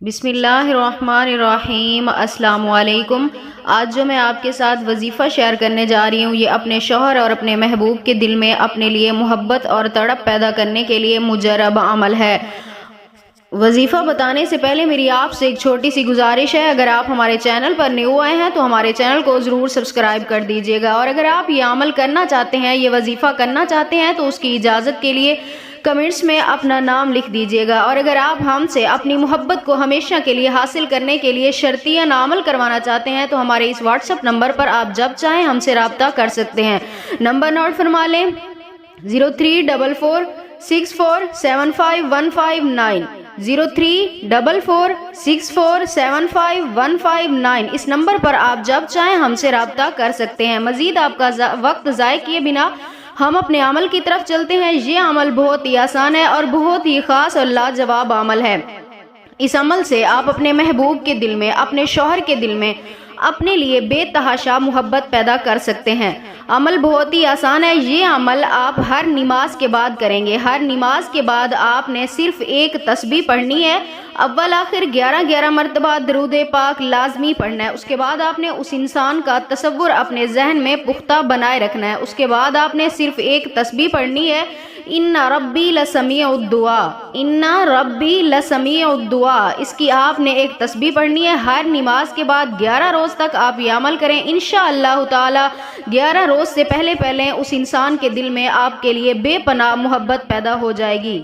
بسم اللہ الرحمن الرحیم۔ السلام علیکم۔ آج جو میں آپ کے ساتھ وظیفہ شیئر کرنے جا رہی ہوں، یہ اپنے شوہر اور اپنے محبوب کے دل میں اپنے لیے محبت اور تڑپ پیدا کرنے کے لیے مجرب عمل ہے۔ وظیفہ بتانے سے پہلے میری آپ سے ایک چھوٹی سی گزارش ہے، اگر آپ ہمارے چینل پر نیو آئے ہیں تو ہمارے چینل کو ضرور سبسکرائب کر دیجیے گا، اور اگر آپ یہ عمل کرنا چاہتے ہیں، یہ وظیفہ کرنا چاہتے ہیں تو اس کی اجازت کے لیے کمنٹس میں اپنا نام لکھ دیجیے گا، اور اگر آپ ہم سے اپنی محبت کو ہمیشہ کے لیے حاصل کرنے کے لیے شرطیہ عمل کروانا چاہتے ہیں تو ہمارے اس واٹس ایپ نمبر پر آپ جب چاہیں ہم سے رابطہ کر سکتے ہیں۔ نمبر نوٹ فرما لیں: 0344647515 0344647515۔ اس نمبر پر آپ جب چاہیں ہم سے رابطہ کر سکتے ہیں۔ مزید آپ کا وقت ضائع کیے بنا ہم اپنے عمل کی طرف چلتے ہیں۔ یہ عمل بہت ہی آسان ہے اور بہت ہی خاص اور لاجواب عمل ہے۔ اس عمل سے آپ اپنے محبوب کے دل میں، اپنے شوہر کے دل میں اپنے لیے بے تحاشا محبت پیدا کر سکتے ہیں۔ عمل بہت ہی آسان ہے۔ یہ عمل آپ ہر نماز کے بعد کریں گے۔ ہر نماز کے بعد آپ نے صرف ایک تسبیح پڑھنی ہے، اول آخر 11 مرتبہ درود پاک لازمی پڑھنا ہے۔ اس کے بعد آپ نے اس انسان کا تصور اپنے ذہن میں پختہ بنائے رکھنا ہے۔ اس کے بعد آپ نے صرف ایک تسبیح پڑھنی ہے: ان ربی لسمیع الدعاء، ان ربی لسمیع الدعاء۔ اس کی آپ نے ایک تسبیح پڑھنی ہے۔ ہر نماز کے بعد 11 روز تک آپ یہ عمل کریں، انشاءاللہ تعالی 11 روز سے پہلے اس انسان کے دل میں آپ کے لیے بے پناہ محبت پیدا ہو جائے گی۔